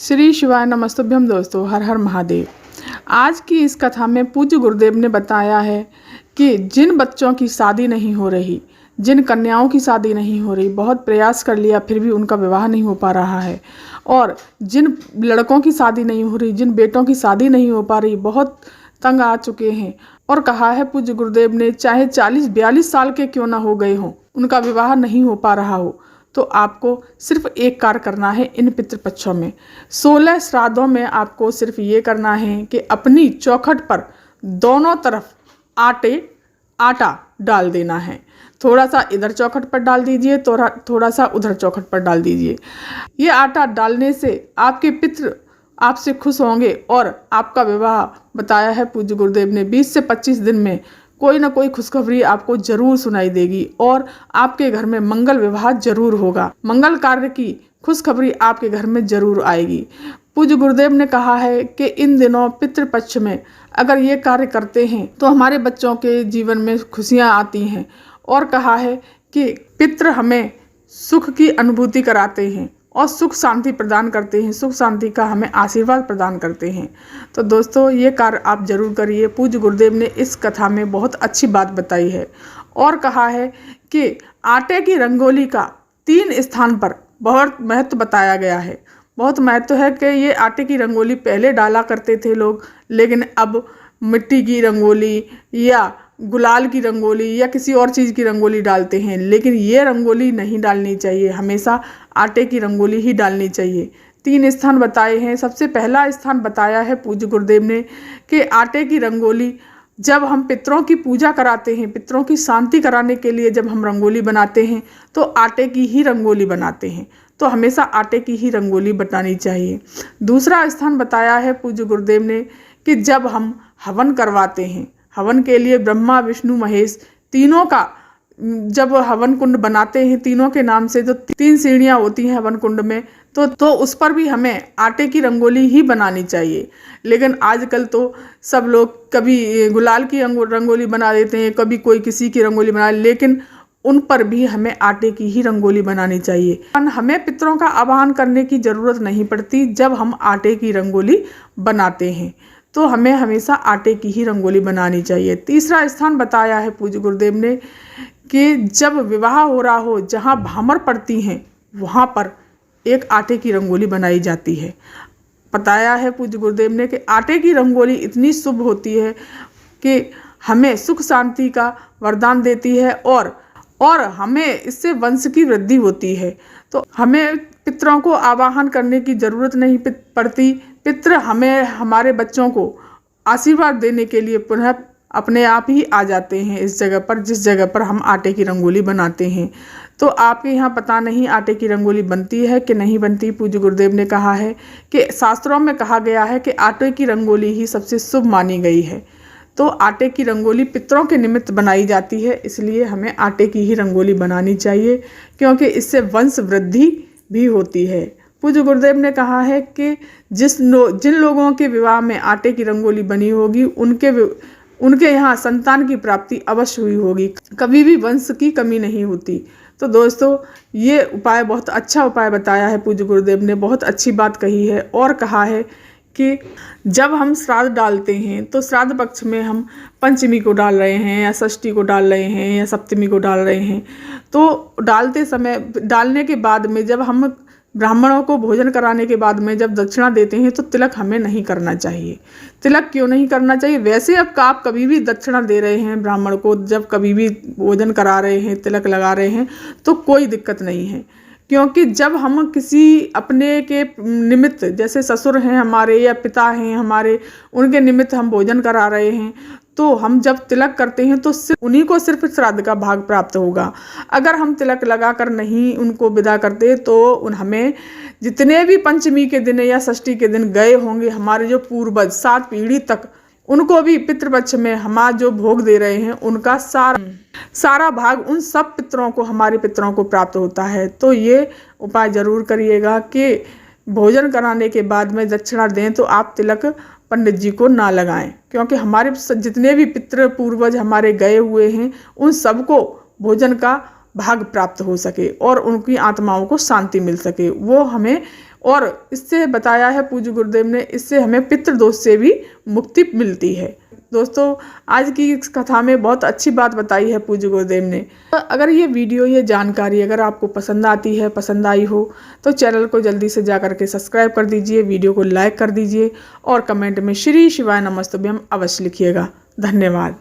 श्री शिवाय नमस्तुभ्यम दोस्तों, हर हर महादेव। आज की इस कथा में पूज्य गुरुदेव ने बताया है कि जिन बच्चों की शादी नहीं हो रही, जिन कन्याओं की शादी नहीं हो रही, बहुत प्रयास कर लिया फिर भी उनका विवाह नहीं हो पा रहा है, और जिन लड़कों की शादी नहीं हो रही, जिन बेटों की शादी नहीं हो पा रही, बहुत तंग आ चुके हैं। और कहा है पूज्य गुरुदेव ने, चाहे 40-42 साल के क्यों ना हो गए हों, उनका विवाह नहीं हो पा रहा हो, तो आपको सिर्फ एक कार्य करना है। इन पितृपक्षों में 16 श्राद्धों में आपको सिर्फ ये करना है कि अपनी चौखट पर दोनों तरफ आटा डाल देना है। थोड़ा सा इधर चौखट पर डाल दीजिए, थोड़ा सा उधर चौखट पर डाल दीजिए। ये आटा डालने से आपके पितृ आपसे खुश होंगे और आपका विवाह, बताया है पूज्य गुरुदेव ने, 20 से 25 दिन में कोई ना कोई खुशखबरी आपको जरूर सुनाई देगी और आपके घर में मंगल विवाह जरूर होगा। मंगल कार्य की खुशखबरी आपके घर में जरूर आएगी। पूज्य गुरुदेव ने कहा है कि इन दिनों पितृपक्ष में अगर ये कार्य करते हैं तो हमारे बच्चों के जीवन में खुशियां आती हैं, और कहा है कि पितृ हमें सुख की अनुभूति कराते हैं और सुख शांति प्रदान करते हैं, सुख शांति का हमें आशीर्वाद प्रदान करते हैं। तो दोस्तों, ये कार्य आप जरूर करिए। पूज्य गुरुदेव ने इस कथा में बहुत अच्छी बात बताई है और कहा है कि आटे की रंगोली का 3 स्थान पर बहुत महत्व बताया गया है। बहुत महत्व है कि ये आटे की रंगोली पहले डाला करते थे लोग, लेकिन अब मिट्टी की रंगोली या गुलाल की रंगोली या किसी और चीज़ की रंगोली डालते हैं, लेकिन ये रंगोली नहीं डालनी चाहिए। हमेशा आटे की रंगोली ही डालनी चाहिए। 3 स्थान बताए हैं। सबसे पहला स्थान बताया है पूज्य गुरुदेव ने कि आटे की रंगोली जब हम पितरों की पूजा कराते हैं, पितरों की शांति कराने के लिए जब हम रंगोली बनाते हैं तो आटे की ही रंगोली बनाते हैं, तो हमेशा आटे की ही रंगोली बनानी चाहिए। दूसरा स्थान बताया है पूज्य गुरुदेव ने कि जब हम हवन करवाते हैं, हवन के लिए ब्रह्मा विष्णु महेश तीनों का जब हवन कुंड बनाते हैं, तीनों के नाम से जो 3 सीढ़ियाँ होती हैं हवन कुंड में, तो उस पर भी हमें आटे की रंगोली ही बनानी चाहिए। लेकिन आजकल तो सब लोग कभी गुलाल की रंगोली बना देते हैं, कभी कोई किसी की रंगोली बना, लेकिन उन पर भी हमें आटे की ही रंगोली बनानी चाहिए। हमें पितरों का आवाहन करने की ज़रूरत नहीं पड़ती जब हम आटे की रंगोली बनाते हैं, तो हमें हमेशा आटे की ही रंगोली बनानी चाहिए। तीसरा स्थान बताया है पूज्य गुरुदेव ने कि जब विवाह हो रहा हो, जहाँ भामर पड़ती हैं, वहाँ पर एक आटे की रंगोली बनाई जाती है। बताया है पूज्य गुरुदेव ने कि आटे की रंगोली इतनी शुभ होती है कि हमें सुख शांति का वरदान देती है और हमें इससे वंश की वृद्धि होती है। तो हमें पितरों को आवाहन करने की ज़रूरत नहीं पड़ती। पितृ हमें, हमारे बच्चों को आशीर्वाद देने के लिए पुनः अपने आप ही आ जाते हैं इस जगह पर, जिस जगह पर हम आटे की रंगोली बनाते हैं। तो आपके यहाँ पता नहीं आटे की रंगोली बनती है कि नहीं बनती। पूज्य गुरुदेव ने कहा है कि शास्त्रों में कहा गया है कि आटे की रंगोली ही सबसे शुभ मानी गई है। तो आटे की रंगोली पितरों के निमित्त बनाई जाती है, इसलिए हमें आटे की ही रंगोली बनानी चाहिए, क्योंकि इससे वंश वृद्धि भी होती है। पूज्य गुरुदेव ने कहा है कि जिन लोगों के विवाह में आटे की रंगोली बनी होगी, उनके यहाँ संतान की प्राप्ति अवश्य हुई होगी, कभी भी वंश की कमी नहीं होती। तो दोस्तों, ये उपाय बहुत अच्छा उपाय बताया है पूज्य गुरुदेव ने, बहुत अच्छी बात कही है। और कहा है कि जब हम श्राद्ध डालते हैं तो श्राद्ध पक्ष में हम पंचमी को डाल रहे हैं या षष्ठी को डाल रहे हैं या सप्तमी को डाल रहे हैं, तो डालने के बाद में जब हम ब्राह्मणों को भोजन कराने के बाद में जब दक्षिणा देते हैं तो तिलक हमें नहीं करना चाहिए। तिलक क्यों नहीं करना चाहिए? वैसे अब आप कभी भी दक्षिणा दे रहे हैं ब्राह्मण को, जब कभी भी भोजन करा रहे हैं, तिलक लगा रहे हैं, तो कोई दिक्कत नहीं है। क्योंकि जब हम किसी अपने के निमित्त, जैसे ससुर हैं हमारे या पिता हैं हमारे, उनके निमित्त हम भोजन करा रहे हैं, तो हम जब तिलक करते हैं तो उन्हीं को सिर्फ श्राद्ध का भाग प्राप्त होगा। अगर हम तिलक लगाकर नहीं उनको विदा करते तो हमें जितने भी पंचमी के दिन या षष्ठी के दिन गए होंगे हमारे जो पूर्वज 7 पीढ़ी तक, उनको भी पितृपक्ष में हम जो भोग दे रहे हैं उनका सारा भाग उन सब पितरों को, हमारे पितरों को प्राप्त होता है। तो ये उपाय जरूर करिएगा कि भोजन कराने के बाद में दक्षिणा दें तो आप तिलक पंडित जी को ना लगाएं, क्योंकि हमारे जितने भी पितृ पूर्वज हमारे गए हुए हैं उन सबको भोजन का भाग प्राप्त हो सके और उनकी आत्माओं को शांति मिल सके। वो हमें और इससे बताया है पूज्य गुरुदेव ने, इससे हमें पितृदोष से भी मुक्ति मिलती है। दोस्तों, आज की इस कथा में बहुत अच्छी बात बताई है पूज्य गुरुदेव ने। अगर ये वीडियो, ये जानकारी अगर आपको पसंद आती है, पसंद आई हो, तो चैनल को जल्दी से जा करके सब्सक्राइब कर दीजिए, वीडियो को लाइक कर दीजिए और कमेंट में श्री शिवाय नमस्तुभ्यम अवश्य लिखिएगा। धन्यवाद।